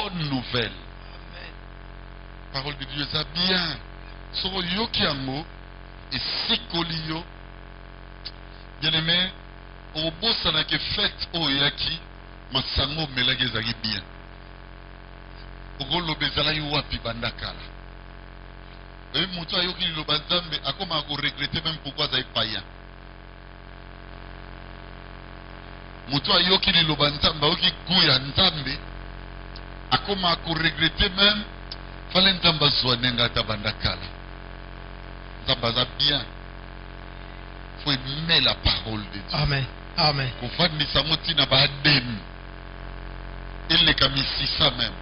bonne nouvelle. Parole de Dieu, ça bien. Soro yoki yango et sekolio. Bien aimé, au beau sana ke fête oyaki, masango melage zagi bien. Ogolo bezala yuwapi bandakala. Et muto ayoki lo banzambe akoma ako regretter même pourquoi ça est païen. Muto ayoki lo banzambe ayoki guya nzambe akoma ako regretter même fallait nzamba zwanenga tabandakala. Nzamba za bien. Faut aimer la parole de Dieu. Amen. Amen. Pour faire des samoti na badem. Il les kamisi ça même.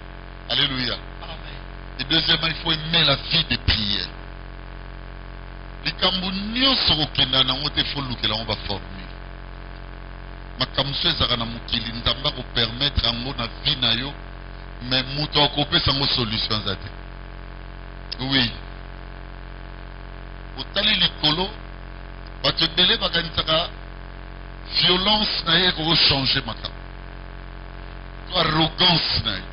Alléluia. Amen. Et deuxièmement, il faut aimer la vie de prière. Les Camboniens sont au Kenya, on faut le on va former. Ma kamswe zakana mukili ndamba ko permettre à mon vie na yo, mais muto akopé sans solution zate. Oui. Au tali likolo, ba te belé ba kanisaka violence na ye ko changer makam. Arrogance na ye.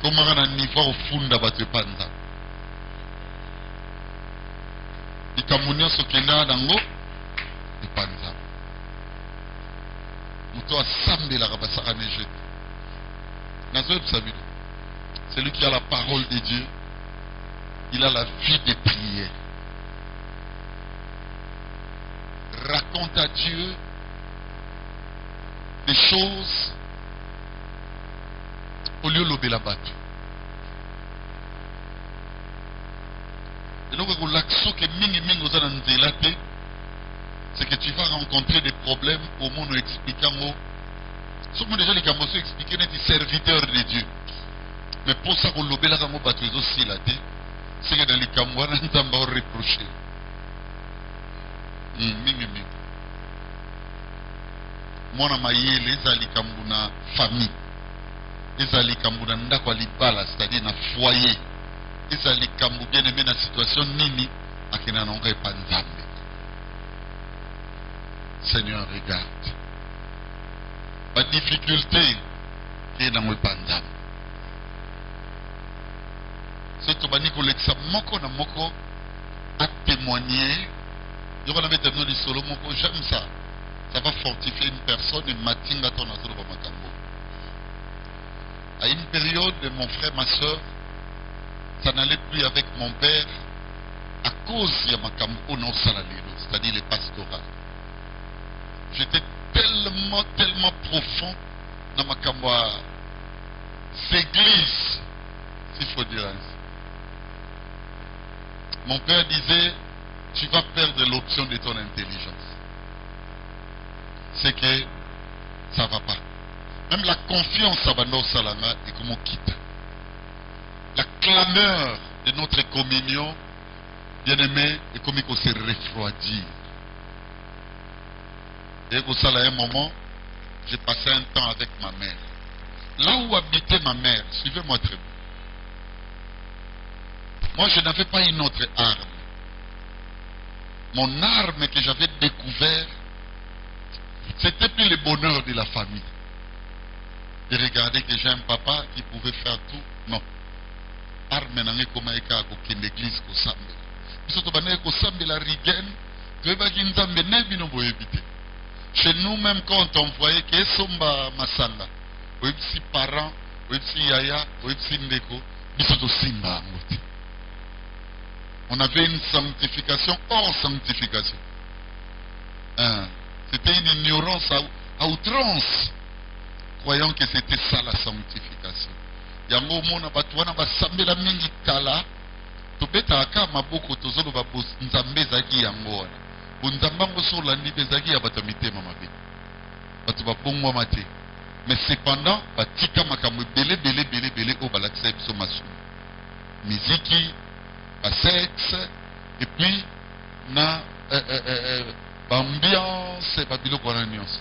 Comment on a niveau au fond de panda. Les Camerounais sont kenda dango de panda. Muto a sambe la rabasaka nejet. Nazoeb sabido. Celui qui a la parole de Dieu, il a la vie de prière. Raconte à Dieu des choses au lieu de la battre. Et donc, c'est que tu vas rencontrer des problèmes au monde expliquant. Ce que déjà les Camerounais expliquent, des serviteurs de Dieu. Mais pour ça, qu'on l'obéit là, on va aussi la tête. C'est que dans les Camerounais, on va reprocher. Moi, je suis les Camerounais famille. Ezali kambu na ndako alibala, c'est-à-dire na foyer. Ezali kambu bien aimé na situation nini akina nonga epanzambe. Seigneur, regarde. Pas de difficulté qui est dans le panzambe. C'est tout bani koleksa moko na moko à témoigner. Je vais terminer le solo moko, j'aime ça. Ça va fortifier une personne et matinga ton azolo ba makambo. À une période, mon frère, ma soeur, ça n'allait plus avec mon père à cause de ma campo non salalilo, c'est-à-dire les pastorales. J'étais tellement profond dans ma campo église, s'il faut dire ainsi. Mon père disait, tu vas perdre l'option de ton intelligence. C'est que ça ne va pas. Même la confiance à Bando Salanga est comme on quitte. La clameur de notre communion, bien aimé, est comme il se refroidit. Et au à un moment, j'ai passé un temps avec ma mère. Là où habitait ma mère, suivez-moi très bien. Moi, je n'avais pas une autre arme. Mon arme que j'avais découvert, c'était plus le bonheur de la famille. De regarder que j'ai un papa qui pouvait faire tout. Non. Arme nange koma eka ko kende église ko sambe. Biso to banaye ko sambe la rigen, to ba kinzambe ne bino boyebite. Chez nous même quand on voyait que somba masanga, oyebisi parents, oyebisi yaya, oyebisi ndeko, biso to simba ngote. On avait une sanctification hors sanctification. C'était une ignorance à outrance. Croyant que c'était ça la sanctification. Yango mona batuana basambela mingi kala. Tobeta aka maboko tozolo ba nzambe zaki yango. Bunzamba ngoso landi bezaki ya batamite mamabe. Batu ba bongwa mate. Mais cependant, batika makamwe belé au balaksa biso masu. Musique, sexe et puis na ambiance et babilo konanios.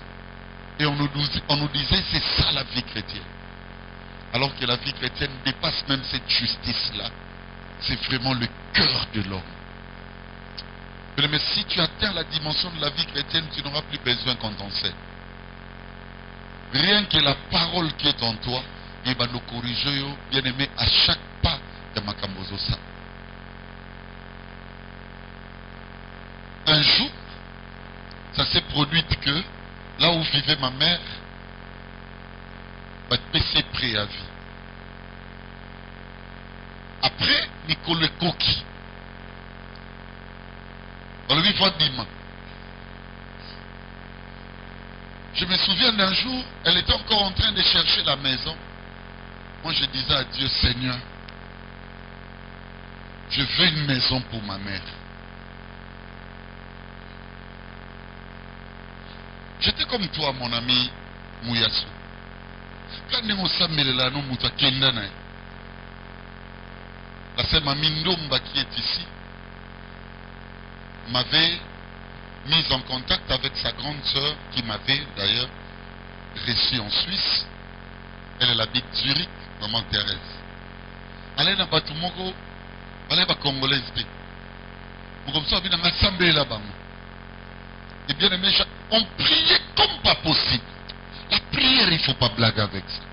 Et on nous disait c'est ça la vie chrétienne. Alors que la vie chrétienne dépasse même cette justice-là. C'est vraiment le cœur de l'homme. Mais si tu atteins la dimension de la vie chrétienne, tu n'auras plus besoin qu'on t'enseigne. Rien que la parole qui est en toi, il va nous corriger, bien aimé, à chaque pas de Makambozo ça. Un jour, ça s'est produit que là où vivait ma mère, va te passer préavis. Après, Nicolas Koki. On le vit Fadima. Je me souviens d'un jour, elle était encore en train de chercher la maison. Moi, je disais à Dieu, Seigneur, je veux une maison pour ma mère. J'étais comme toi, mon ami Mouyassou. Quand nous sommes là, nous sommes là. La sœur Mamindomba qui est ici m'avait mis en contact avec sa grande sœur qui m'avait d'ailleurs reçu en Suisse. Elle habite Zurich, maman Thérèse. Elle est dans Batumoko, elle est congolaise. Comme ça, on a assemblée là-bas. Et bien aimé, on priait comme pas possible. La prière, il ne faut pas blaguer avec ça.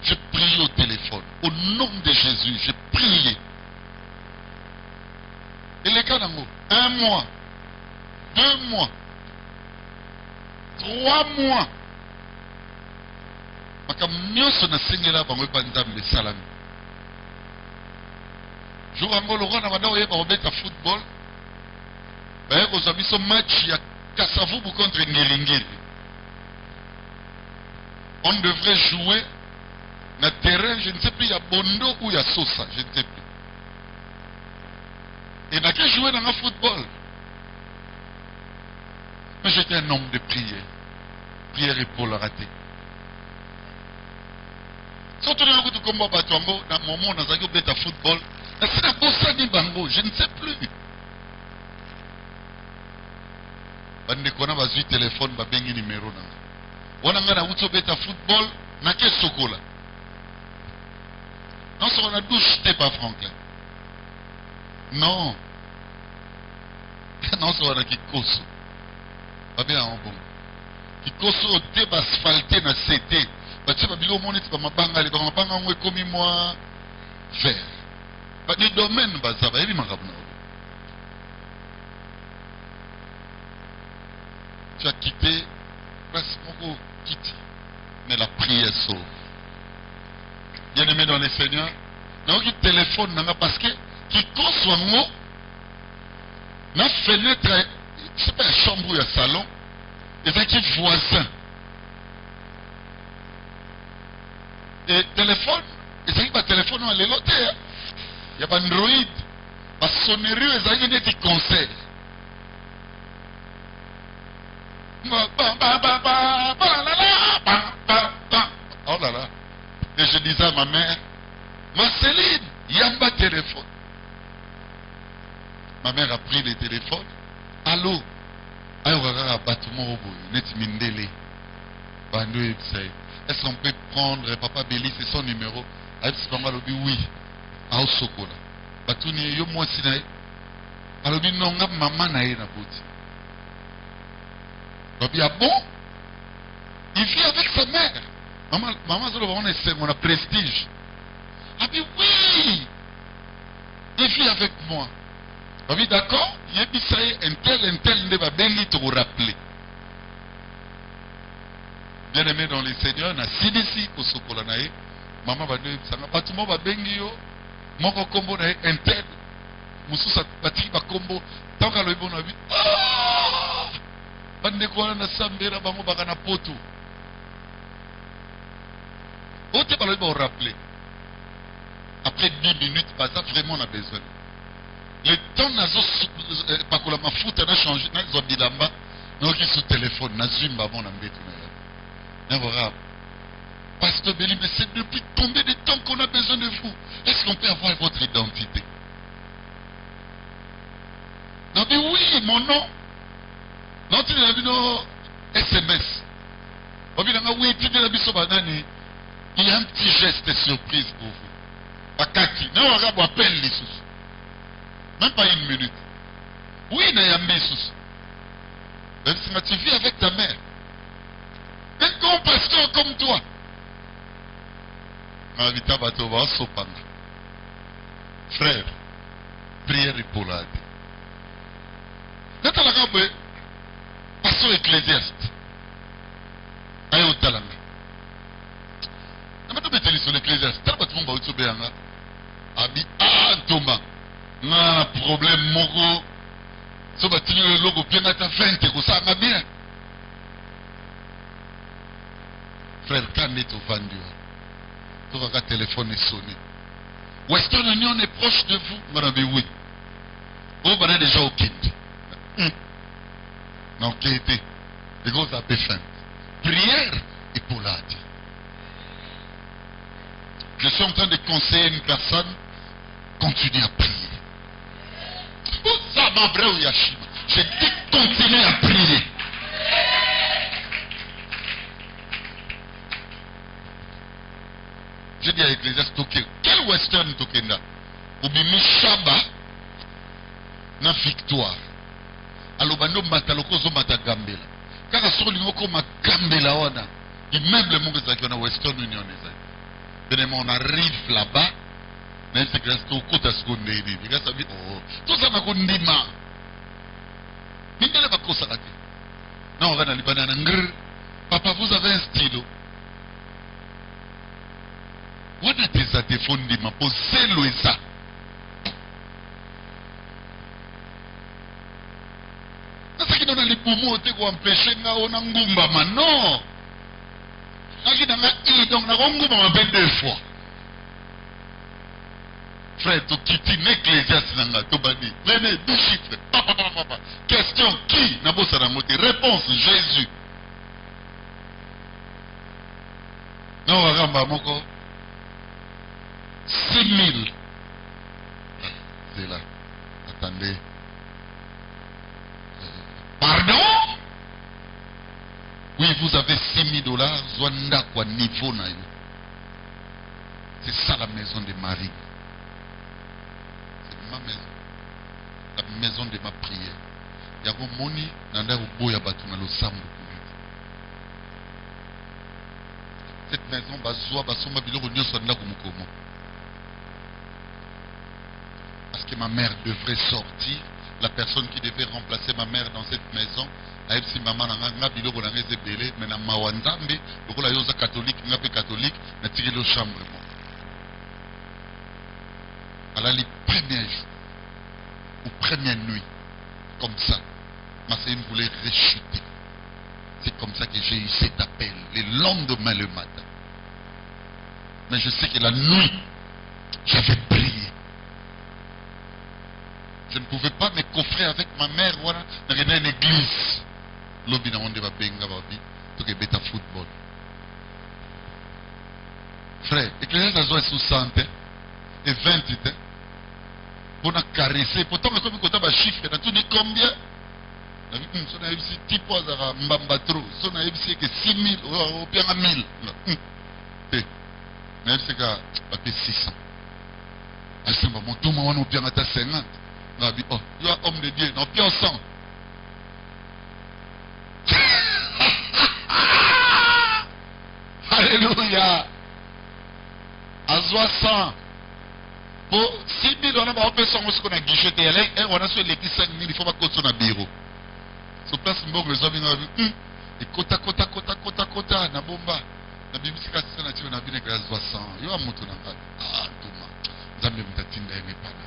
Je priais au téléphone. Au nom de Jésus, je priais. Et les gars, 1 mois, 2 mois, 3 mois. Jour ango le roi na banda oyeba kobeta football. Baye kozwa biso match ya Kasavubu contre Ngiringiri. On devrait jouer na terrain, je ne sais plus, il y a Bondo ou il y a Sosa, je ne sais plus. Et n'a qu'à jouer dans le football. Mais j'étais un homme de prière. Prière et pour le rater. Surtout dans le combat Batuango, dans le moment où on a joué au football, c'est un Bossani Bango, je ne sais plus. Bandekona va jouer téléphone, va bengi numéro. On a un beta football, n'a qu'à Sokola. Non, on a 12 t'es pas Franklin. Non. Non, on a Kikoso. Pas bien en bon. Kikoso au thé asphalté na CT. Tu vas bien au monde, tu vas m'abanga, les banga ont commis moi faire. Pas des domaines, ça va, il m'a rappelé. Tu as quitté, presque mon quitté. Mais la prière sauve. Bien aimé dans les Seigneurs, donc il téléphone parce que qui conçoit moi, la fenêtre, c'est pas une chambre ou un salon, et c'est qui voisin. Et téléphone, et c'est qui téléphone à l'éloté, il y a pas Android, la sonnerie, et c'est qui des conseils. Oh là là. Et je disais à ma mère, Marceline, Yamba téléphone. Ma mère a pris le téléphone. Allô? Est-ce qu'on peut prendre Papa Béli, c'est son numéro? Oui. Ao Sokola. Batuni yo moi sinae. Alobi nonga maman nae na boti. Babi ah bon? Il vit avec sa mère. Maman, on a prestige. Ah bien oui, il vit avec moi. Ah oui, d'accord, il y a un tel ne va bien te rappeler. Bien aimé dans les seigneurs, na sidisi ko sokola nae. Maman va dire ça n'a pas tout le monde va bengi yo. Moko kombo nae un tel. Mususa pati ba kombo. Tant qu'à le bon abi. Ah! Bande ko na sambera bango baka na poto. Ote ba le bon rappeler. Après 10 minutes, bah, ça vraiment on a besoin. Le temps nazo pas que la mafuta n'a changé, nazo bilamba, donc il sous téléphone, nazim ba bon ambetu na. Voilà. Pasteur Béli, mais c'est depuis combien de temps qu'on a besoin de vous? Est-ce qu'on peut avoir votre identité? Non mais oui, mon nom. Non, tu n'as vu nos SMS. Il y a un petit geste de surprise pour vous. Bakaki, non, on va appeler les sous. Même pas 1 minute. Oui, il y a mes sous. Même si tu vis avec ta mère. grand pasteur comme toi. Frère, prière pour l'âge. Pasteur ecclésiaste. Aïe au talanga. Je vais te sur l'ecclésiaste. Tu vas te faire Abi, Thomas. Non, problème, moko. So va tenir le logo bien à ta 20 et ça va bien. Frère, quand est au vendu, tu vas téléphoner sonner. Western Union est proche de vous, madame, oui. Vous venez déjà au kit. Non, qui était. Et vous avez faim. Prière et pour l'âge. Je suis en train de conseiller une personne. Continue à prier. Ça m'a brûlé, Yashima. Je dis continue à prier. Je dis à l'Ecclésiaste, quel western tokenda? Obimi Shaba na victoire. Alobano mataloko zo matagambela. Kaka soli ngoko magambela wana. Immeuble mongo zaki na Western Union ezaki. Benema on arrive là-bas. Mais c'est grâce au côté seconde ini. Grâce à lui, oh, tout ça m'a condimé. Mindele ba kosa kati. Non, on va dans Liban ngr. Papa, vous avez un stylo. Wana teza tefondi ma poselo esa. Nasa kina na lipumo te ko empêcher nga ona ngumba ma non. Akina nga donc na ngumba ma ben deux fois. Frère, tu quittes l'ecclésiaste nanga to bani. Venez, deux chiffres. Papa. Question qui na bossa na moté. Réponse Jésus. Non, ramba moko. 6000. C'est là. Attendez. Pardon? Oui, vous avez 6000 dollars. Zwanda kwa niveau na yo. C'est ça la maison de Marie. C'est ma maison. La maison de ma prière. Yako moni nanda uboya batu na losambo. Cette maison bazwa basoma biloko nyoso nda kumukomo. Parce que ma mère devrait sortir, la personne qui devait remplacer ma mère dans cette maison, a si maman n'a biloko na ngeze belé, mais na mawanzambe, lokola yoza catholique, n'a pas catholique, na tiré le chambre. Alors les premiers jours, ou première nuit, comme ça, ma sœur voulait rechuter. C'est comme ça que j'ai eu cet appel, le lendemain le matin. Mais je sais que la nuit, j'avais prié. Je ne pouvais pas me coffrer avec ma mère, voilà, dans une église. L'objet n'a pas benga babi, tout est bêta football. Frère, l'église a joué sous 100 et 20 pour nous caresser. Pourtant, comme on a un chiffre, on a tout dit combien? On a eu si type à Mbambatro, on a eu si que 6000 ou bien 1000. On a eu si que 600. Alors, c'est mon tour, on a bien à 50. On a dit, oh, tu es homme de Dieu, non, puis ensemble. Alléluia. À 60. Pour 6 000, on a fait son qu'on a guicheté. On a fait les 5 000, il faut pas qu'on soit bureau. Sur place, les hommes ont vu, et kota, na bomba. Na bibi si kasi na tiyo na bine kwa 60. Yo a moto na ngati. Ah, tuma. Zambi mtatinda yeme pana.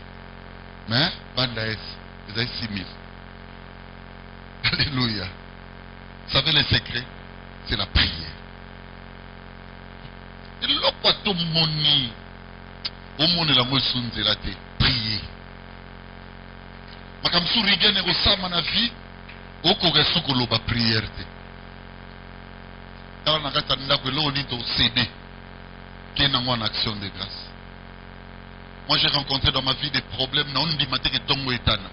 Mais, banda es, ils ont 6 000. Alléluia. Vous savez le secret? C'est la prière. Et l'autre, tout le monde, au monde, la moelle sunze la te, prier. Ma comme si rien n'est ressemble à vie, au correction que l'on va prière. Dans la gata n'a que l'on est au CD, qui est en action de grâce. Moi, j'ai rencontré dans ma vie des problèmes. Non, on dit matin que Tongo est tana.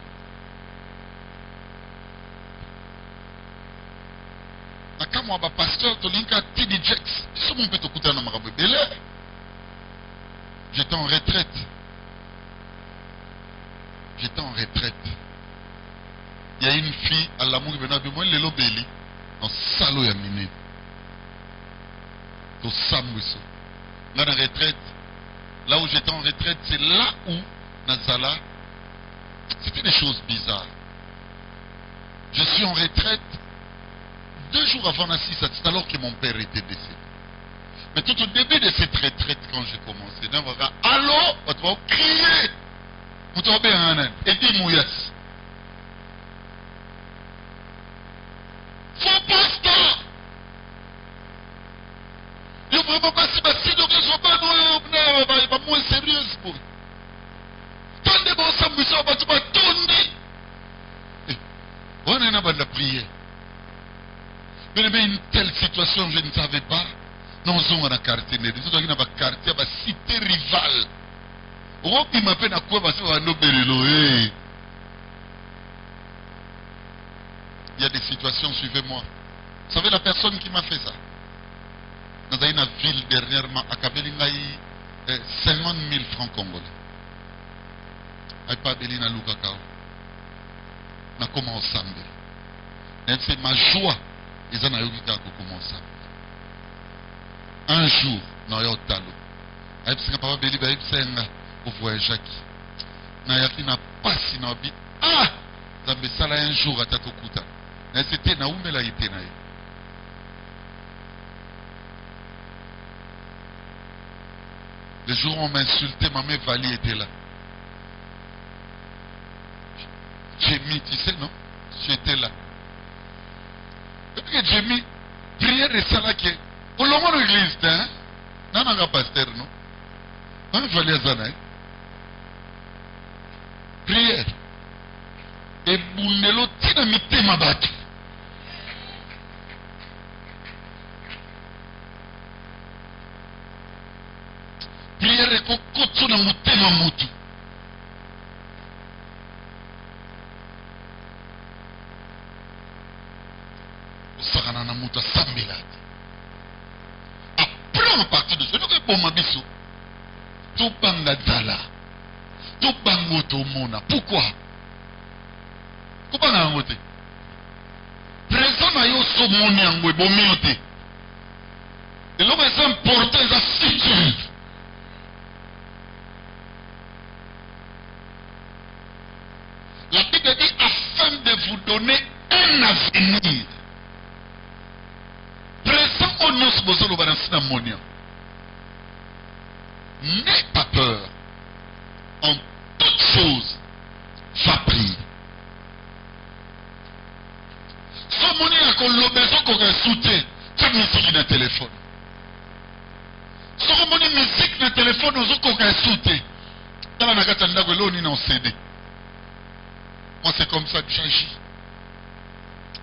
Quand moi, pasteur, tu l'as dit, tu Jex. Si mon petit coup dans ma belé. J'étais en retraite. Il y a une fille à l'amour qui venait de moi, elle est l'obéli. En salaud, il y a miné. Au Samwiso. Dans la retraite, là où j'étais en retraite, c'est là où Nazala, c'était des choses bizarres. Je suis en retraite 2 jours avant la 6, c'est alors que mon père était décédé. Mais tout au début de cette retraite, quand j'ai commencé, on va dire, allô, on va crier. Vous tombez en un et dit Mouyas. Faut pas ça. Il ne faut pas si facile que je sois pas moins sérieux pour. Tant de bon ça, nous sommes pas tourner. On est en train de prier. Mais une telle situation, je ne savais pas. Nous sommes dans quartier. Nous sommes dans un quartier, dans une cité rivale. Il m'appelle à quoi parce qu'on il y a des situations, suivez-moi. Vous savez la personne qui m'a fait ça? Dans une ville dernièrement, à Kabelingaï, 50 000 francs congolais. Pas Belina Lukakao. Na comment ensemble. C'est ma joie. Ils en ont eu comment ça. Un jour, dans le talo. Aïe, papa Beli, aïe, pour voir Jacques. Nayaki n'a pas si n'a dit. Ah! Zambe sala un jour à Tatokuta. C'était na oumela ite na. Le jour où on m'insultait, ma mère Vali était là. J'ai mis, tu sais, non? J'étais là. Et puis j'ai mis prière de ça là qui est. Au long de l'église, hein? Non, non, pasteur, non? On va aller à Zanaï. Prière. Et Bounelo tinamité ma batte. Prière et kokotsu na mutema mutu. Osakana na mutu asambelati. Après en partie de ce, nous répondons à Bissou. Tout banga dala. Tout bango to mona. Pourquoi? Pourquoi n'a pas présent na yo so moni angwe bomiote. Et l'homme est important à futur. La Bible dit afin de vous donner un avenir. Présent au nous besoin de balancer dans mon nom. N'aie pas peur. En toutes choses, va prier. Son monnaie a qu'on l'a besoin qu'on a soutien. Comme musique dans le téléphone. Son monnaie musique dans le téléphone, nous avons qu'on a soutien. Dans la nagata n'agolo ni non CD. Moi c'est comme ça que j'agis.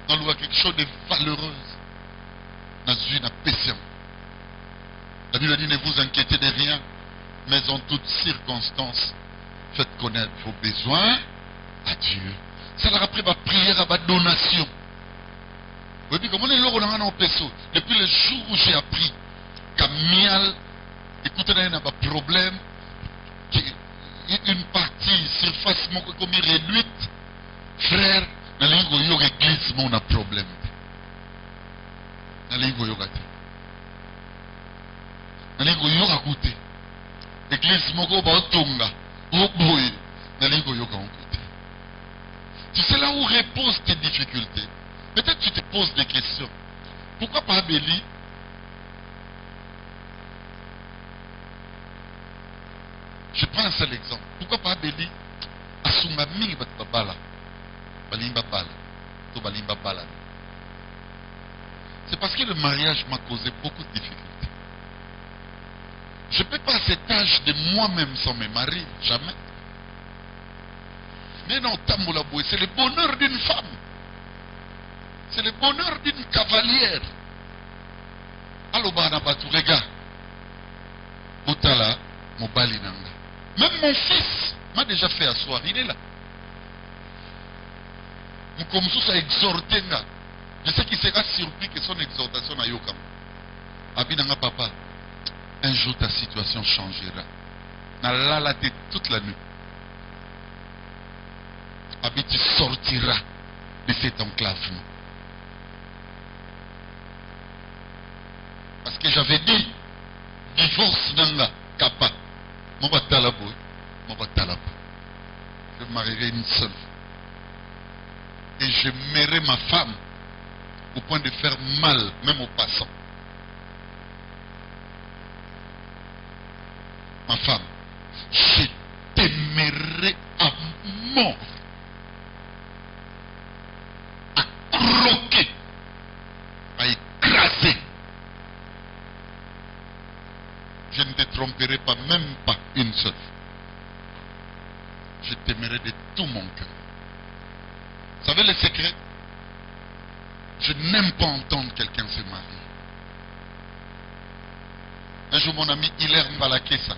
On voit quelque chose de valeureux. Dans une patient. La Bible dit ne vous inquiétez de rien, mais en toutes circonstances, faites connaître vos besoins à Dieu. Ça leur a pris ma prière à ma donation. Vous voyez comment on est là en peso. Depuis le jour où j'ai appris qu'à Mial, écoutez, il y a un problème, une partie surface comme réduite, frère, dans l'église, on a un problème. Nalingo yogate. Nalingo yogakoute. Église moko ba otonga. Oboye. Nalingo yogakoute. Tu sais là où repose tes difficultés. Peut-être tu te poses des questions. Pourquoi pas Abéli? Je prends un seul exemple. Pourquoi pas Abéli? Asunga mingi batbala. Balimba bala. To balimba bala. C'est parce que le mariage m'a causé beaucoup de difficultés. Je ne peux pas à cet âge de moi-même sans me marier, jamais. Mais non, Tamboulaboué, c'est le bonheur d'une femme. C'est le bonheur d'une cavalière. Alobana Batou, regarde. Boutala, Mobali Nanga. Même mon fils m'a déjà fait asseoir, il est là. Moukomsous a exhorté. Je sais qu'il sera surpris que son exhortation n'a yokam. Abinanga papa, un jour ta situation changera. Na la tête toute la nuit. Abi tu sortiras de cet enclavement. Parce que j'avais dit, divorce nanga kapa. Mon batalabo. Mon batalabo. Je marierai une seule. Et j'aimerai ma femme au point de faire mal, même aux passants. Ma femme, je t'aimerai à mort. À croquer. À écraser. Je ne te tromperai pas, même pas une seule. Je t'aimerai de tout mon cœur. Vous savez le secret? Je n'aime pas entendre quelqu'un se marier. Un jour, mon ami Hilaire Mbalakesa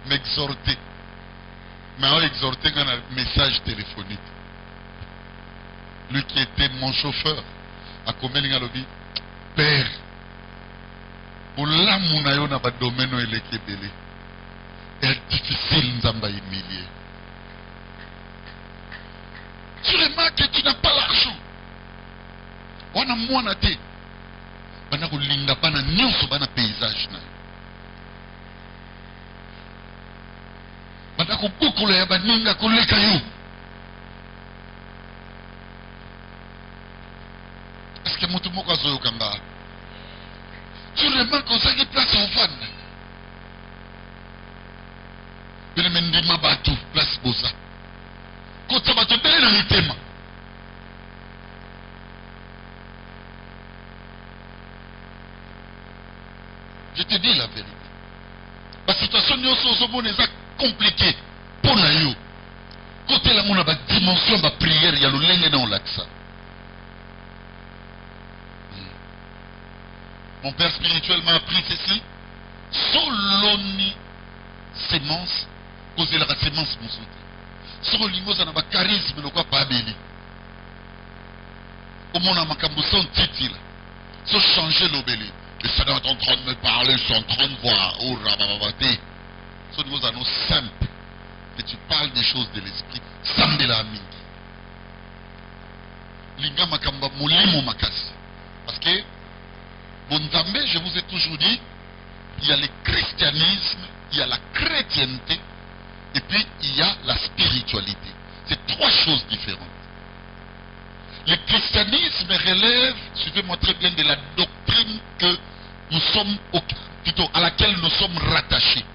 m'exhortait. M'a exhorté dans un message téléphonique. Lui qui était mon chauffeur, à Komelinga Lobi, Père, pour l'amour na ba domaine ele kebele. C'est difficile nzamba humilier. Tu remarques que tu n'as pas l'argent. On a moins na te. Bana ko linga bana nyonso bana paysage na. Bana ko bukula ya baninga ko leka yo. Est-ce que mutu moko azoyo kanga? Tu remarques qu'on s'est place en fan. Il me dit ma batou, place Bosa. Quand ça va te payer dans le thème. Je te dis la vérité. La situation est compliquée. Pour nous, côté la dimension de la prière, il y a le lien dans l'accent. Mon père spirituel m'a appris ceci. Soloni sémence, causer la sémence, mon soutien. Sur l'imos, on a un charisme, on n'a pas béni. Au monde, on a un titre. Se changer l'obéli. Les Seigneur est en train de me parler, je suis en train de voir. Oh, rabababate. Ce niveau annonce simple. Que tu parles des choses de l'esprit. Sambe la ami. Linga makamba molimo makasi. Parce que, bon Zambé, je vous ai toujours dit, il y a le christianisme, il y a la chrétienté, et puis il y a la spiritualité. C'est trois choses différentes. Le christianisme relève, suivez-moi très bien, de la doctrine que nous sommes, plutôt à laquelle nous sommes rattachés.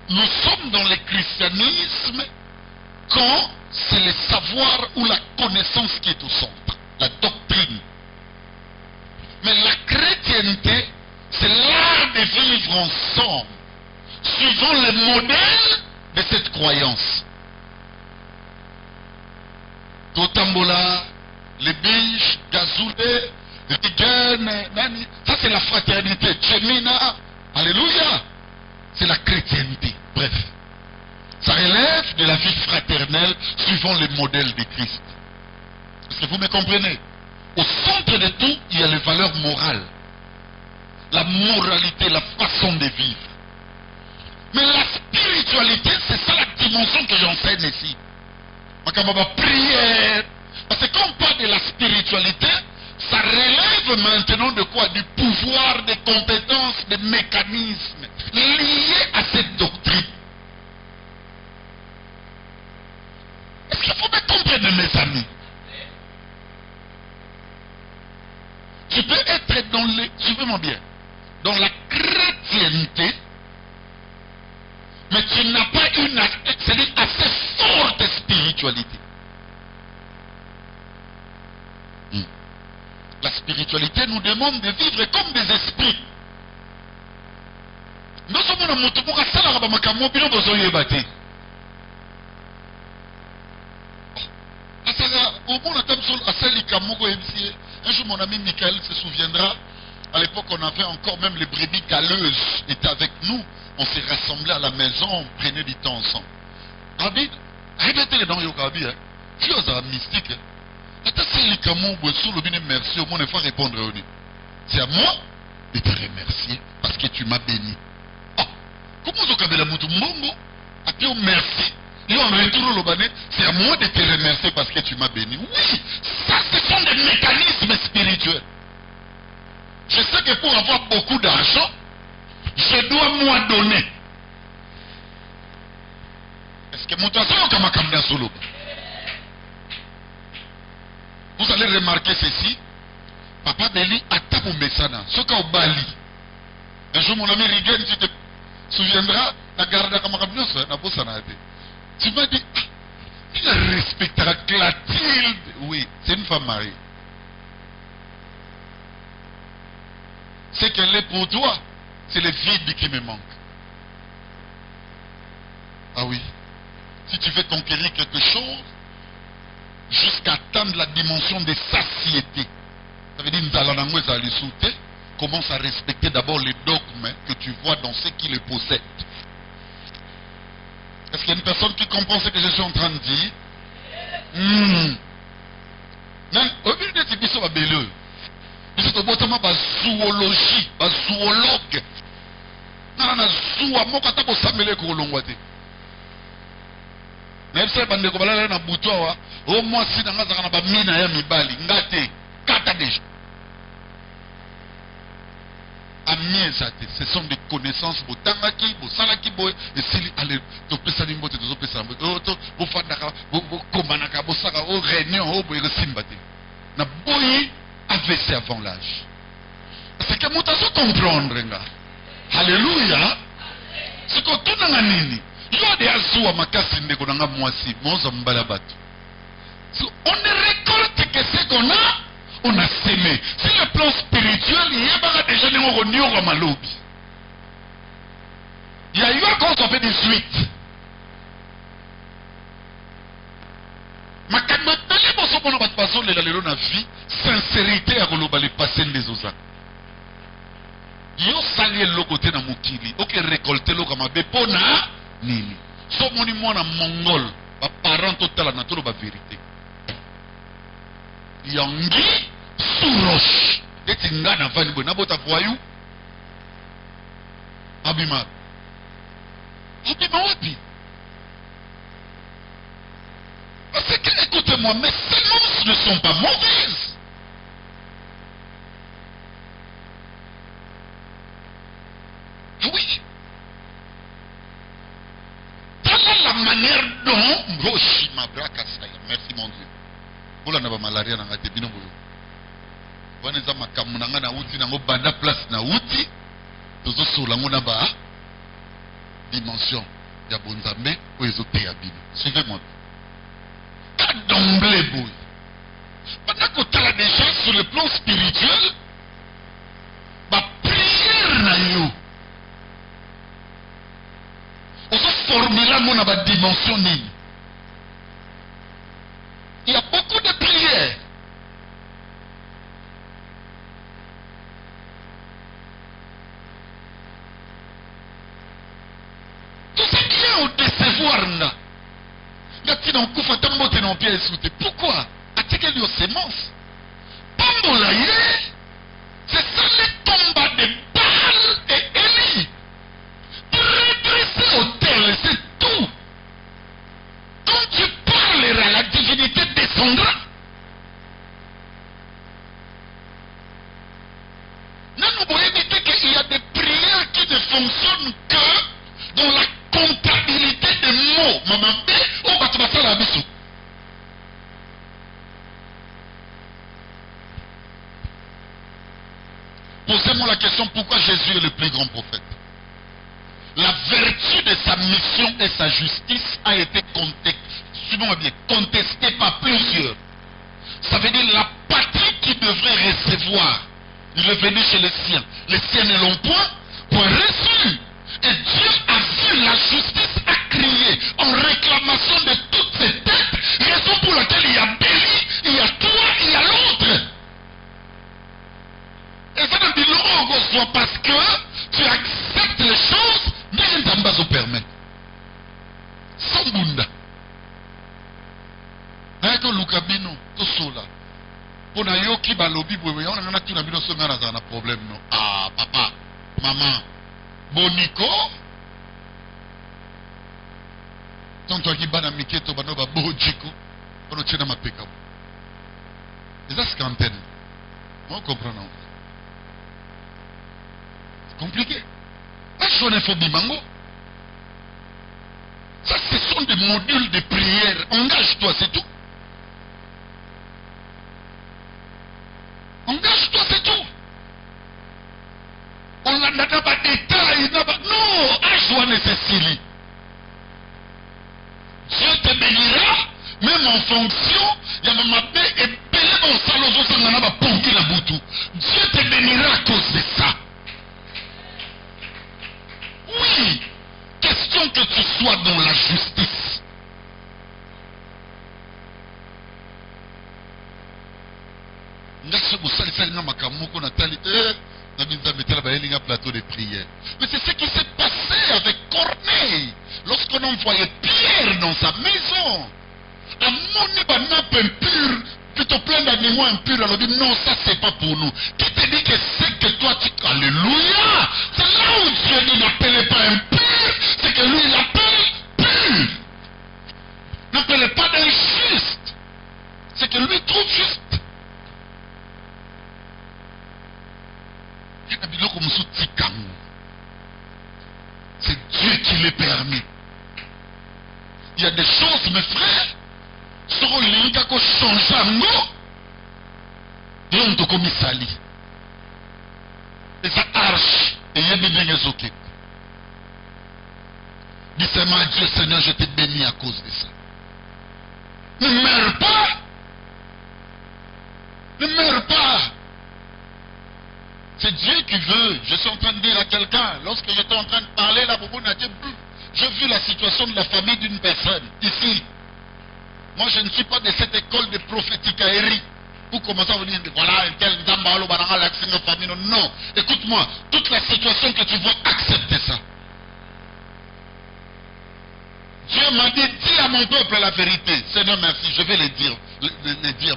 Nous sommes dans le christianisme quand c'est le savoir ou la connaissance qui est au centre, la doctrine. Mais la chrétienté, c'est l'art de vivre ensemble, suivant le modèle de cette croyance. Totambola, les biches, Gazoulé, Nani, ça c'est la fraternité. Tchemina, alléluia, c'est la chrétienté. Bref, ça relève de la vie fraternelle suivant le modèle de Christ. Est-ce que vous me comprenez? Au centre de tout, il y a les valeurs morales, la moralité, la façon de vivre. Mais la spiritualité, c'est ça la dimension que j'enseigne ici. Prière. Parce que quand on parle de la spiritualité, ça relève maintenant de quoi? Du pouvoir, des compétences, des mécanismes liés à cette doctrine. Est-ce qu'il faut me comprendre, mes amis? Tu peux être dans les, suivez-moi bien, dans la chrétienté, mais tu n'as pas une assez forte spiritualité. La spiritualité nous demande de vivre comme des esprits. Nous sommes dans mon tour à ça, un jour mon ami Michael se souviendra, à l'époque on avait encore même les brebis galeuses étaient avec nous, on s'est rassemblés à la maison, on prenait du temps ensemble. Abid, arrêtez les dents yokabi, tu es un mystique. Merci, au moins il faut répondre au nez. C'est à moi de te remercier parce que tu m'as béni. Oh, comment vous avez la moutou mongo? A puis merci. Et on retourne le bané, c'est à moi de te remercier parce que tu m'as béni. Oui, ça ce sont des mécanismes spirituels. Je sais que pour avoir beaucoup d'argent, je dois moi donner. Est-ce que mon solo? Vous allez remarquer ceci. Papa Beli a tapé Messana. Ce qu'a Bali. Un jour, mon ami Rigen, tu te souviendras, la garde à Kamakabnos, tu m'as dit, ah, il respectera Clotilde. Oui, c'est une femme mariée. Ce qu'elle est pour toi, c'est le vide qui me manque. Ah oui. Si tu veux conquérir quelque chose, jusqu'à atteindre la dimension de satiété. Ça veut dire que commence à respecter d'abord les dogmes que tu vois dans ceux qui les possèdent. Est-ce qu'il y a une personne qui comprend ce que je suis en train de dire? Non, au milieu de ces bisous, il y a une zoologie, un zoologue. Non, non, zoua, moi, quand tu as samélé pour l'ongwate. Même si bande ko balala na butoa au moins si na ngaza kana ba mina ya mibali ngate kata déjà. Amiezate, ce sont des connaissances botangaki, bosalaki boy et sili ale to pesa nimbo te to pesa to bo fandaka bo komanaka bo saka au réunion au boy simbate. Na boy AVC avant l'âge. C'est que mutazo comprendre nga. Alléluia. C'est que tout na nini. On ne récolte que ce qu'on a, on a sémé. Sur le plan spirituel, il y a déjà des gens qui malobi. Il y a eu un qu'on s'appelle 18. Ma canapelle, bon, ce qu'on a passé dans la vie, sincérité à le passé des autres. Yo sali le côté na mukili, ok récolter le comme bepona nini. So moni mwana mongol, ba parent total na tolo ba vérité. Yangi surosh, eti ngana vani bo na bota voyou. Abima. Abima wapi? Parce que écoutez-moi, mes semences ne sont pas mauvaises. Oui. Telle la manière dont Roshima Brakasaya. Merci mon Dieu. Pour la malaria na ngate bino boyo. Wana za makamu na ngana uti na ngo banda place na uti. Tozo sola ngona ba dimension ya bonzambe o ezote ya bino. Suivez-moi. Pas d'emblée boy. Pendant que tu as des gens sur le plan spirituel, ba prière na yo. On se formule mon à dimension. Il y a beaucoup de prières. Tout ça vient au décevoir. Pourquoi? A-t-il lieu aux semences? C'est ça les combats de Baal et Élie. Redresser au terre, c'est tout. Quand tu parleras, la divinité descendra. Non, vous voyez éviter qu'il y a des prières qui ne fonctionnent que dans la comptabilité des mots. Maman B, on va te passer la mission. Posez-moi la question, pourquoi Jésus est le plus grand prophète? La vertu de sa mission et sa justice a été contestée par plusieurs. Ça veut dire la patrie qu'il devrait recevoir. Il est venu chez les siens. Les siens ne l'ont point reçu. Et Dieu a vu la justice a crié en réclamation de toutes ces têtes, raison pour laquelle il y a Béli, il y a toi, il y a l'autre. Et ça ne dit non, parce que tu acceptes les choses, mais il ne t'a pas permis. Sans bunda. Naito Lukabino, tout cela. Pour na qui balobi, on a tout un problème. Ah, papa, maman, Boniko. Tant que tu as miketo banoba bojiko, on tient ma peka. Et ça c'est qu'antenne. On comprend. compliqué. Ça, ce sont des modules de prière. Engage-toi, c'est tout. Engage-toi, c'est tout. On n'a pas de détails. Non, engage-toi, nécessaire. Dieu te bénira, même en fonction, il y a ma paix et belé mon salon, ça n'en a pas ponqué la boutou. Dieu te bénira à cause de ça. Oui, question que tu sois dans la justice. Plateau de prière. Mais c'est ce qui s'est passé avec Corneille lorsqu'on envoyait Pierre dans sa maison. À mon ébanap impur, plutôt plein d'animaux impurs, alors dit non, ça c'est pas pour nous. Qui te dit que c'est que toi tu... Alléluia! C'est là où Dieu dit n'appelez pas impur, c'est que lui il appelle pur. N'appelez pas d'injuste, c'est que lui trouve juste. C'est Dieu qui les permet. Il y a des choses, mes frères, sur les gens qui changent en nous, et on te commet sali. Et ça arche, et il y a des gens qui sont. Dis seulement Dieu, Seigneur, je t'ai béni à cause de ça. Ne meurs pas. Ne meurs pas. C'est Dieu qui veut. Je suis en train de dire à quelqu'un, lorsque j'étais en train de parler, là, j'ai vu la situation de la famille d'une personne, ici. Moi, je ne suis pas de cette école de prophétique aérienne. Vous commencez à vous dire, voilà, un tel Ndambalo, Bananga, l'accès de famille. Non, écoute-moi, toute la situation que tu vois, accepter ça. Dieu m'a dit, dis à mon peuple la vérité. Seigneur, merci, je vais le dire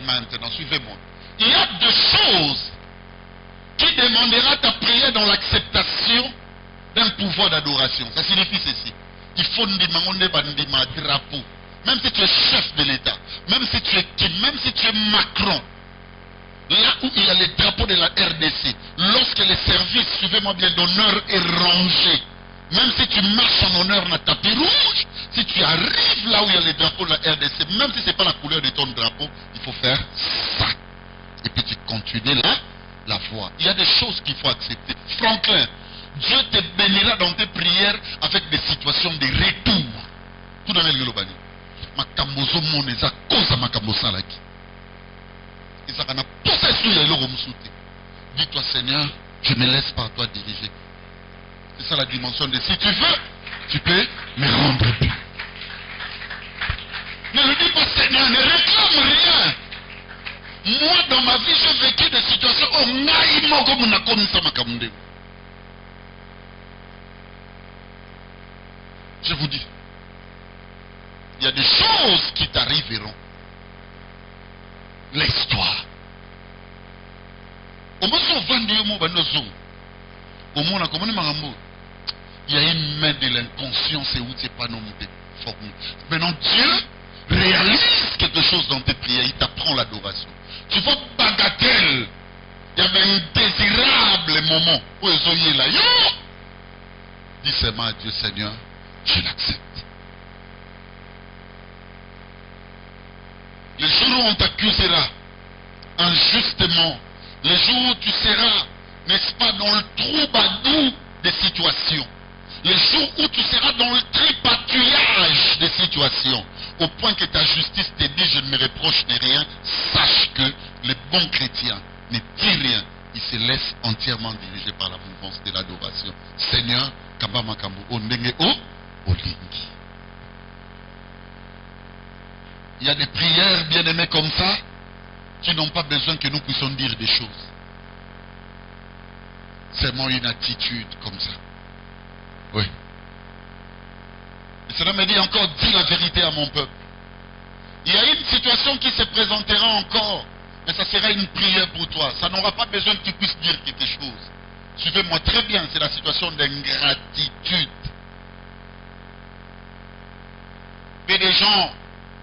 maintenant, suivez-moi. Il y a deux choses qui demandera ta prière dans l'acceptation d'un pouvoir d'adoration. Ça signifie ceci. Il faut un drapeau. Même si tu es chef de l'État, même si tu es Kim, même si tu es Macron, là où il y a le drapeau de la RDC, lorsque le service, suivez-moi bien, d'honneur est rangé, même si tu marches en honneur dans tapis rouge, si tu arrives là où il y a le drapeau de la RDC, même si ce n'est pas la couleur de ton drapeau, il faut faire ça. Et puis tu continues là. La voix. Il y a des choses qu'il faut accepter. Franklin, Dieu te bénira dans tes prières avec des situations de retour. Tout dans le Lobani. Makambozo moneza cause makambosa laki. Et ça n'a pas fait sur le logo moussouté. Dis-toi Seigneur, je me laisse par toi diriger. C'est ça la dimension de si tu veux, tu peux me rendre bien. Ne le dis pas Seigneur, ne réclame rien. Moi, dans ma vie, j'ai vécu des situations où je vous dis, il y a des choses qui t'arriveront. L'histoire. Il y a une main de l'inconscience et où tu n'es pas nommé formé. Maintenant, Dieu réalise quelque chose dans tes prières, il t'apprend l'adoration. Tu vois bagatelle, il y avait un désirable moment où ils sont là. Dis seulement à Dieu, Seigneur, je l'accepte. Le jour où on t'accusera injustement, le jour où tu seras, n'est-ce pas, dans le troubadour des situations, le jour où tu seras dans le tripatouillage des situations, au point que ta justice te dit je ne me reproche de rien, sache que les bons chrétiens ne disent rien. Ils se laissent entièrement diriger par la mouvance de l'adoration. Seigneur, Kamba Makambo, Ondenge O, Olingi. Il y a des prières bien-aimées comme ça qui n'ont pas besoin que nous puissions dire des choses. C'est seulement une attitude comme ça. Oui. Et cela me dit encore, dis la vérité à mon peuple. Il y a une situation qui se présentera encore, mais ça sera une prière pour toi. Ça n'aura pas besoin que tu puisses dire quelque chose. Suivez-moi très bien, c'est la situation d'ingratitude. Mais les gens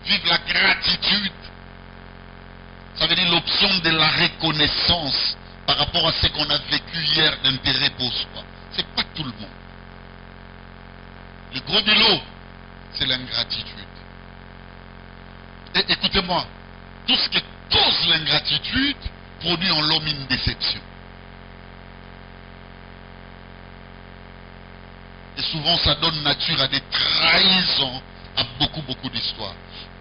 vivent la gratitude. Ça veut dire l'option de la reconnaissance par rapport à ce qu'on a vécu hier d'intérêt pour soi. tout le monde. Le gros du lot, c'est l'ingratitude. Et écoutez-moi, tout ce qui cause l'ingratitude produit en l'homme une déception. Et souvent, ça donne nature à des trahisons, à beaucoup d'histoires.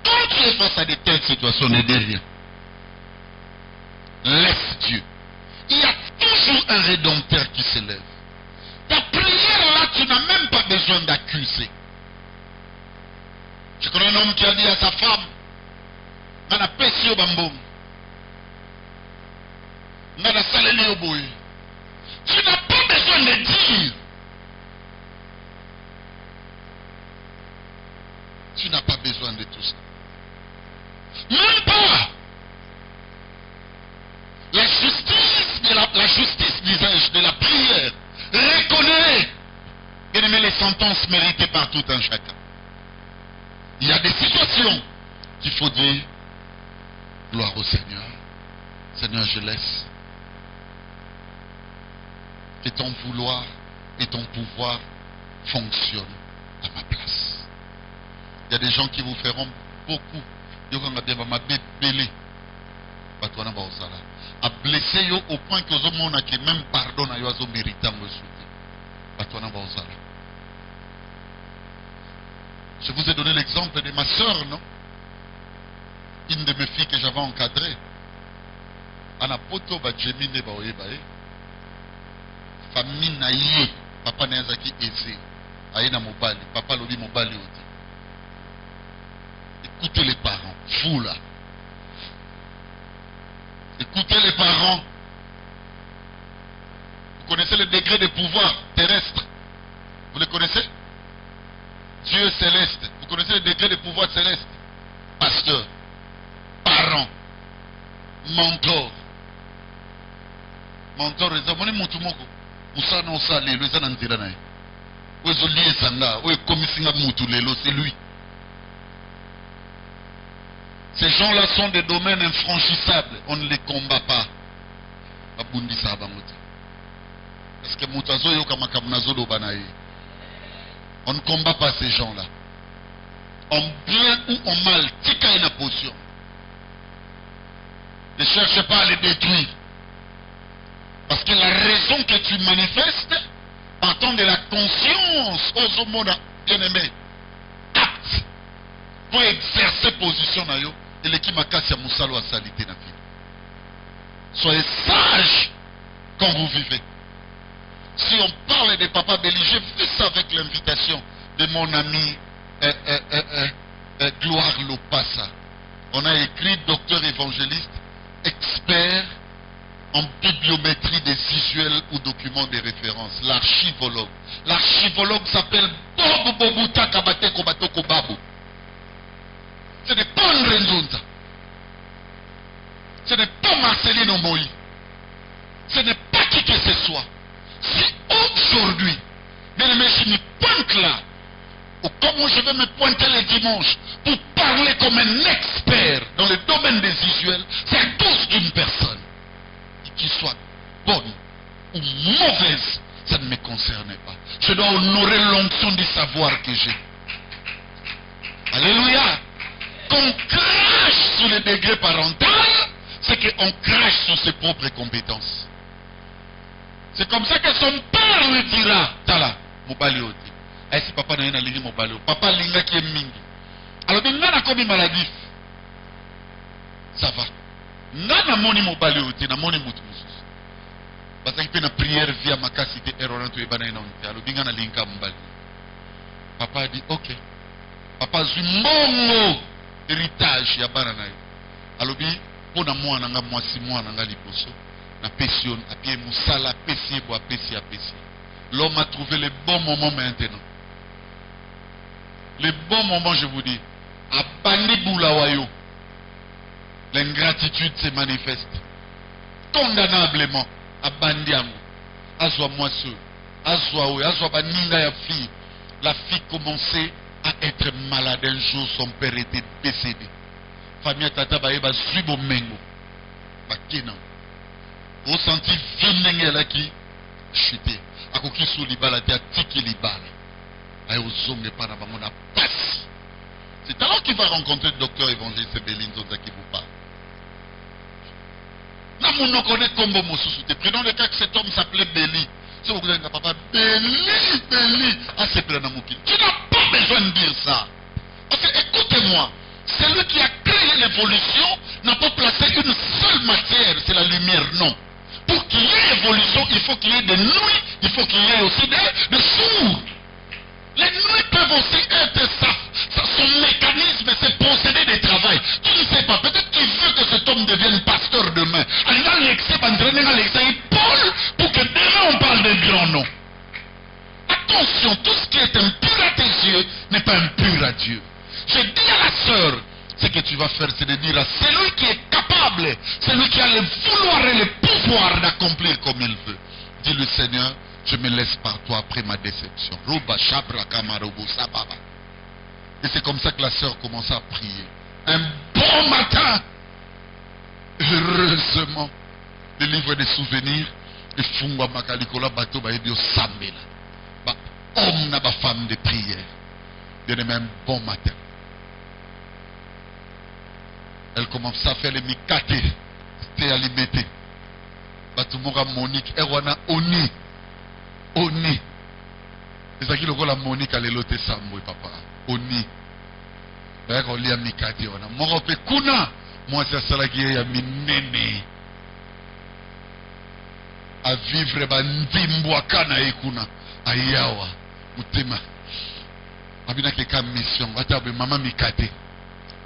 Quand tu es face à de telles situations, ne dis rien. Laisse Dieu. Il y a toujours un rédempteur qui s'élève. Ta prière là, tu n'as même pas besoin d'accuser. Je connais un homme qui a dit à sa femme, Nana pesi au bambou, Nana saleli au boy. Tu n'as pas besoin de dire. Tu n'as pas besoin de tout ça. Même pas. La justice, disais-je, de la prière reconnaît, bien aimé, les sentences méritées par tout un chacun. Il y a des situations qu'il faut dire gloire au Seigneur. Seigneur, je laisse que ton vouloir et ton pouvoir fonctionnent à ma place. Il y a des gens qui vous feront beaucoup. À blesser yo au point que vous avez même pardon à yo méritant le soutien. Je vous ai donné l'exemple de ma soeur, non? Une de mes filles que j'avais encadrée. Ana poto ba jemine ba oyeba e. Famille na ye, papa na zaki eze. Aye na mobali, papa lobi mobali oti. Écoutez les parents, vous là. Écoutez les parents. Vous connaissez le degré de pouvoir terrestre? Vous le connaissez? Dieu céleste. Vous connaissez le degré de pouvoir céleste? Pasteur, parent, mentor. Mentor, c'est lui. Ces gens-là sont des domaines infranchissables. On ne les combat pas. Parce que on ne combat pas ces gens-là. En bien ou en mal, tika une potion. Ne cherche pas à les détruire. Parce que la raison que tu manifestes, partant de la conscience, aux hommes bien-aimés, acte pour exercer position na yo. Et l'équipe makasi ya musalo a salité na vie. Soyez sages quand vous vivez. Si on parle de Papa Béli, j'ai vu ça avec l'invitation de mon ami Gloire Lopassa. On a écrit docteur évangéliste, expert en bibliométrie des visuels ou documents de référence, l'archivologue. L'archivologue s'appelle Bobo Bobuta Kabate Kobatoko Babu. Ce n'est pas André Nzonza. Ce n'est pas Marcelino Moï. Ce n'est pas qui que ce soit. Si aujourd'hui, bien aimé, je me pointe là, ou comme je vais me pointer le dimanche, pour parler comme un expert dans le domaine des visuels, c'est à cause d'une personne. Et qu'il soit bonne ou mauvaise, ça ne me concerne pas. Je dois honorer l'onction du savoir que j'ai. Alléluia. Qu'on crache sur le degré parental, c'est qu'on crache sur ses propres compétences. C'est comme ça que son père lui dira, Tala, mobali oti. Eh, si papa n'a pas mobali, papa linga qui est mingi. Alors, il n'a pas maladie. Ça va. N'a moni mobali oti, n'a moni mutumus. Parce qu'il peut na prière via ma capacité erronante et banane. Alors, il n'a linga mobali. Papa a dit, ok. Papa zumongo héritage ya banana. Alors, pour moi, nanga mwasi moi nanga liposo. Na pésion, à pied moussala, pécier, bois, pécier. L'homme a trouvé le bon moment maintenant. Le bon moment, je vous dis. À Baniboulawayo, l'ingratitude se manifeste. Condamnablement. À Bandiango. Azwa moisseux. Azwa oué. Azwa baninga ya fille. La fille commençait à être malade. Un jour, son père était décédé. Famille tata baeba suibo mengo. Bakena. Vous sentez venir là qui chuter. akoki sous libala te atiki libala aye ozonge pa na bango na pasi. C'est alors qu'il va rencontrer le docteur évangéliste Béline Zonza qui vous parle. Na mon connaît combo mosusu te. Prenons le cas que cet homme s'appelait Béli. Si vous dites papa Béli, ah c'est plein d'amour. Tu n'as pas besoin de dire ça. Parce que écoutez-moi, celui qui a créé l'évolution n'a pas placé une seule matière, c'est la lumière, non. Pour qu'il y ait évolution, il faut qu'il y ait des nuits, il faut qu'il y ait aussi des jours. Les nuits peuvent aussi être ça. Son mécanisme, c'est posséder des travail. Tu ne sais pas, peut-être qu'il veut que cet homme devienne pasteur demain. Paul, pour que demain on parle de grands noms. Attention, tout ce qui est impur à tes yeux n'est pas impur à Dieu. Je dis à la sœur, ce que tu vas faire, c'est de dire à celui qui est capable, celui qui a le vouloir et le pouvoir d'accomplir comme il veut. Dis-le Seigneur, je me laisse par toi après ma déception. Et c'est comme ça que la sœur commença à prier. Un bon matin, heureusement, le livre des souvenirs, et Fungwa Makalikola Bato Baedio Sambela. Homme n'a pas femme de prière. Bien aimé, un bon matin. Elle commence à faire les mikate. C'était alimenté. Batumora Monique, Erwana Oni. Oni. C'est ça qui le la Monique à l'élote Sambo, papa. Oni. D'ailleurs, on lit à mikate. Moro pe kuna. Moi, c'est ça qui est à minene. À vivre, Ndimboakana ekuna. Ayawa. Mutema. Abina keka mission. Atabe maman mikate.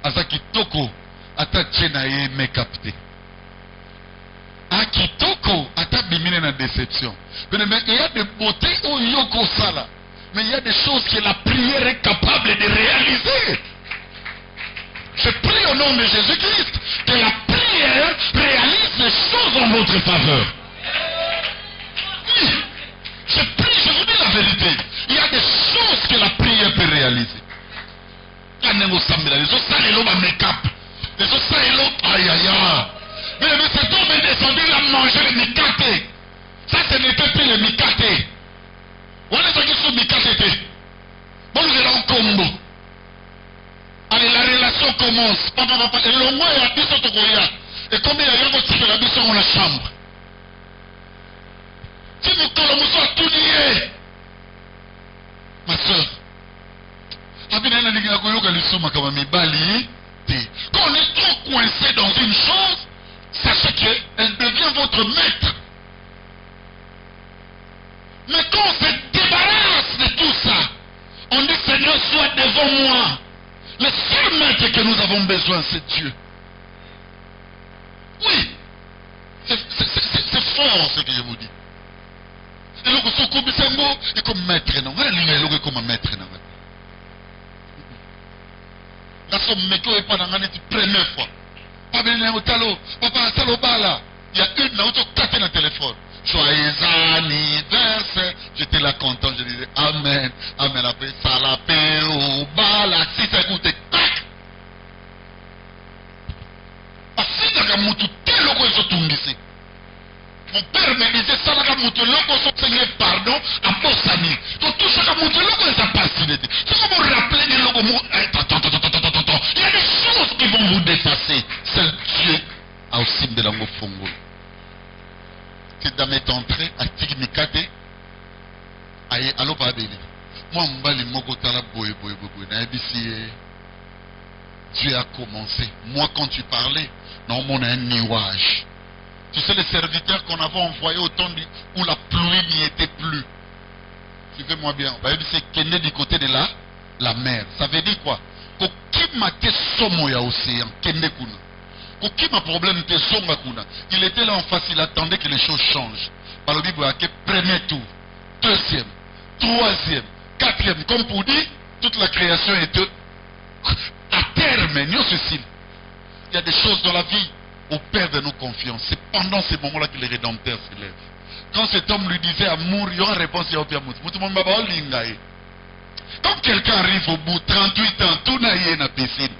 Asa kitoko. Ata tchena ye mekapte. A kitoko. Ata bimine na déception. Mais il y a des beautés au yoko sala. Mais il y a des choses que la prière est capable de réaliser. Je prie au nom de Jésus-Christ que la prière réalise les choses en votre faveur. Oui. Je prie, je vous dis la vérité. Il y a des choses que la prière peut réaliser. Les autres, ça est l'homme make-up. Les autres, ça est l'autre. Aïe, aïe, aïe. Mais cet homme est descendu, il a mangé le mikate. Ça, ce n'était plus le mikate. On est sorti sur mikate. Bon, nous allons en combo. Allez, la relation commence. Papa, papa, et le roi est à 10 autres. Et combien il y a un autre la mission dans la chambre? Si nous commençons à tout nier, ma soeur, quand on est trop coincé dans une chose, sachez qu'elle devient votre maître. Mais quand on se débarrasse de tout ça, on dit Seigneur, sois devant moi. Le seul maître que nous avons besoin, c'est Dieu. Oui, c'est fort ce que je vous dis. Et donc, ce qu'on dit, c'est un mot, et comme maître, non. Elle est comme un maître, non. La somme, mais qui est pas dans la première fois. Pas bien, papa, salo bala. Il y a une, là, où tu as dans le téléphone. Joyeux anniversaire. J'étais là content, je disais Amen. Amen. Après, salapé ou bala. Si ça écoute, tac. Asi, n'a qu'à moutou, tel logo, ils sont tombés. Mon père me disait, ça n'a qu'à moutou, logo, son Seigneur, pardon, à Bossani. Donc, tout ça, qu'à moutou, logo, ils ont pas signé. C'est comme vous rappelez des logos, attends. Il y a des choses qui vont vous dépasser. Seul Dieu a aussi de l'ango fongo. C'est dans mes entrées à Tigmikate. Aïe, allô, pas béni. Moi, m'bali mokotala boy. Dieu a commencé. Moi, quand tu parlais, non, on a un nuage. Tu sais, les serviteurs qu'on avait envoyés au temps où la pluie n'y était plus. Suivez-moi bien. C'est Kende du côté de la mer. Ça veut dire quoi? Kokima te somo ya océan. Kende kuna. Kokima problème te songa kuna. Il était là en face, il attendait que les choses changent. Par le Bible, premier tour, deuxième, troisième, quatrième. Comme pour dire, toute la création était à terme. Il y a des choses dans la vie où perdre-nous confiance. C'est pendant ces moments-là que les rédempteurs se lèvent. Quand cet homme lui disait amour, il y aura une réponse, il y aura amour. Quand quelqu'un arrive au bout, 38 ans, tout n'a rien à piscine.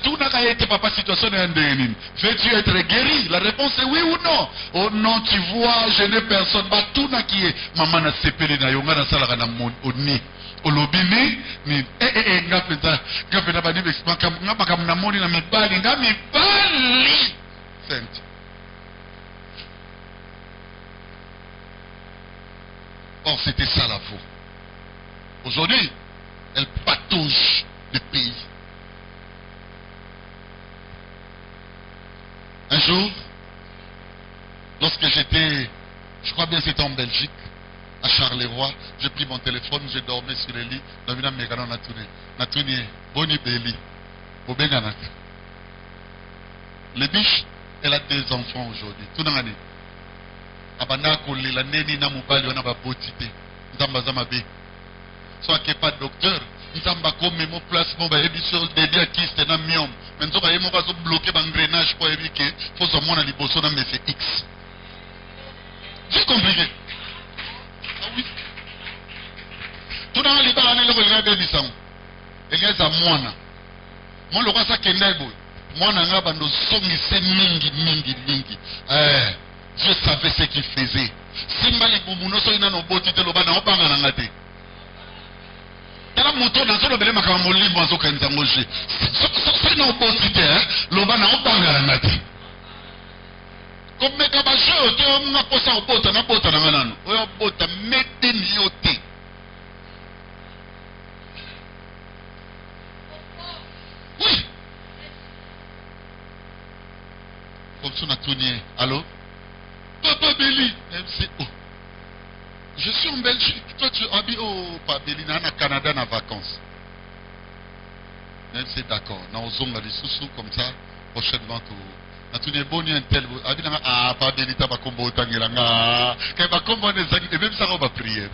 Tout n'a pas été papa situation indénine. Veux-tu être guéri? La réponse est oui ou non. Oh non, tu vois, je n'ai personne. Tout n'a qui est. Maman n'a sepelé na yonga na sala na moni. Olobini ni ngapenda bani bexpaka ngapaka na moni na mibali Sainte. Or c'était ça la faute. Aujourd'hui, elle patauge le pays. Un jour, lorsque j'étais, je crois bien c'était en Belgique, à Charleroi, j'ai pris mon téléphone, j'ai dormi sur le lit, le biche, elle a 2 enfants aujourd'hui. Tout dans l'année. Abana kole la neni na mobali wana babotite. Nzamba za mabe. Soit qu'il n'y ait pas de docteur, nzamba comme mon placement ba édition dédié kiste na miom. Mais nzoka yemo ba zo bloquer ba engrenage pour éviter faut so mona liboso na mais c'est X. C'est compliqué. Ah oui. Tout dans les barres le regarder bisam. Et les za mona. Mon le roi ça kendebo. Mona nga bando songi se mingi. Je savais ce qu'il faisait. Simba les boumounos sont dans nos bottes de l'obana, on parle en angate. Tala moto dans son obélé makamoli, moi, zo kanza moje. C'est nos bottes, l'obana, on parle en angate. Comme mes cabachos, on a posé en botte, on a botte en angate. On a botte, mettez nioté. Oui. Comme ça, on a tourné. Allô? Papa Béli, MCO. Je suis en Belgique. Toi, tu habites au Papa Béli, dans le Canada, en vacances. C'est d'accord. Dans Zonga, les sous comme ça, prochainement, tu es bon, un tel. Ah, Papa Béli, tu vas combo tangela. Quand tu vas combo des amis, et même ça, on va prier.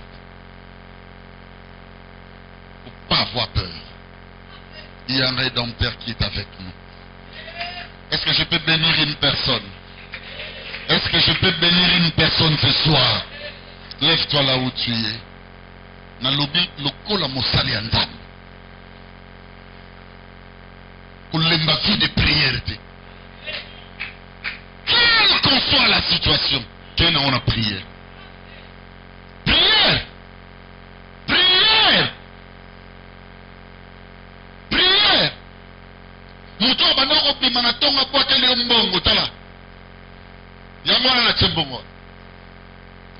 Il ne faut pas avoir peur. Il y a un rédempteur qui est avec nous. Est-ce que je peux bénir une personne? Est-ce que je peux bénir une personne ce soir? Lève-toi là où tu es. Dans l'obi, lokola mosali andam. Pour l'embafi de prière. Quelle qu'en soit la situation, qu'elle on a prié. Prière. Prière. Prière. Muto banoko pimana tonga kwa tele mbongo tala. Yamwana na tembongo.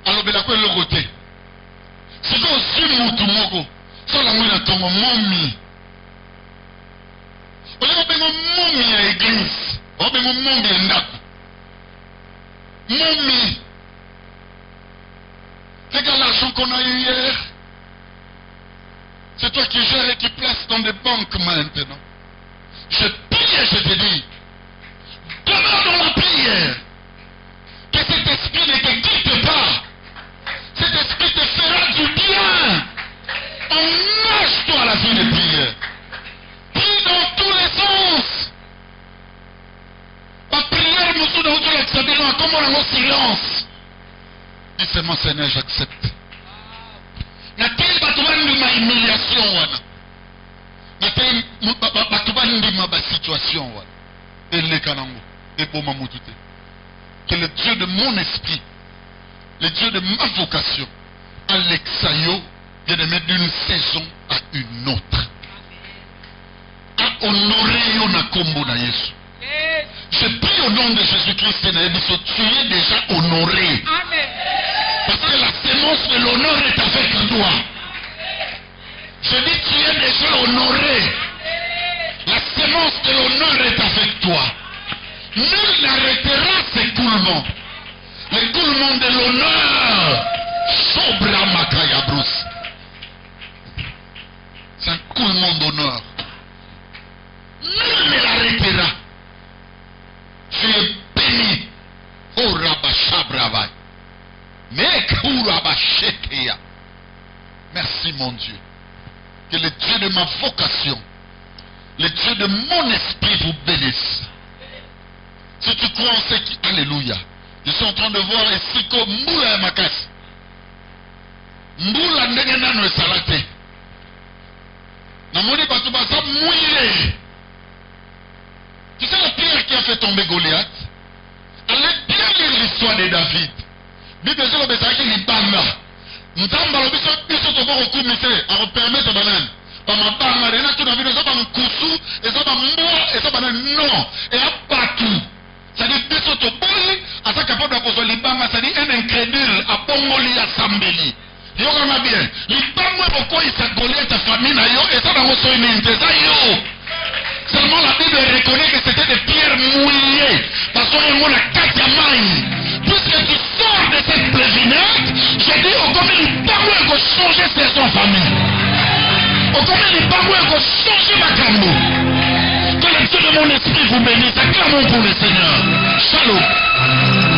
Alobela kwa le côté. Siko si mutu moko. Sola mwina tongo momi. Ole bengo momi à église. O bengo momi à ndako. Momi. Regarde l'argent qu'on a eu hier. C'est toi qui gères et qui place dans des banques maintenant. Je prie et je te dis. Demeure dans la prière. Que cet esprit ne te quitte pas. Cet esprit te fera du bien. Engage-toi à la vie de prière. Prie dans tous les sens. Ma prière, monsieur, dans tout l'acceptement, comme on a au silence. Dis seulement, Seigneur, j'accepte. N'a-t-il pas de ma humiliation, wana? N'a-t-il pas de ma situation, wana? Et les kanango, et pour ma moutute. Que le Dieu de mon esprit, le Dieu de ma vocation, Alexayo, vient de mettre d'une saison à une autre. À honorer Yonakombo na Yesu. Je prie au nom de Jésus-Christ, tu es déjà honoré. Amen. Parce que la sémence de l'honneur est avec toi. Je dis, tu es déjà honoré. La sémence de l'honneur est avec toi. Nul n'arrêtera ce écoulement. L'écoulement de l'honneur. Sobra Makaya Bruce. C'est un écoulement d'honneur. Nul ne l'arrêtera. Tu es béni. Oh Rabashabrava. Merci mon Dieu. Que le Dieu de ma vocation, le Dieu de mon esprit vous bénisse. Si tu crois en ce qui... Alléluia. Je suis en train de voir ici comme Moula et Makas. Moula Nengenano et Salate. baza mouillé. Tu sais la pierre qui a fait tomber Goliath? Allez bien lire l'histoire de David. Bible dit que c'est libanga. Nzamba le biso to boko kumise a permettre banane. Ba mabanga rena tu na vino za ba nkusu, eza ba mboa, eza ba non, et a partout. Ça dit biso to boyi, asa capable de kozo libanga, ça dit un incrédule a bongoli ya sambeli. Yo kama bien. Libanga boko isa Goliath ta famille na yo, et ça na koso inente za yo. Seulement la Bible reconnaît que c'était des pierres mouillées. Parce qu'on a la Katiamaï. Puisque tu sors de cette plévinette, je dis au combien il parle et qu'on change ses famille. Au combien il parle et qu'on change ma cambo. Que le Dieu de mon esprit vous bénisse. Acclamons pour le Seigneur. Shalom.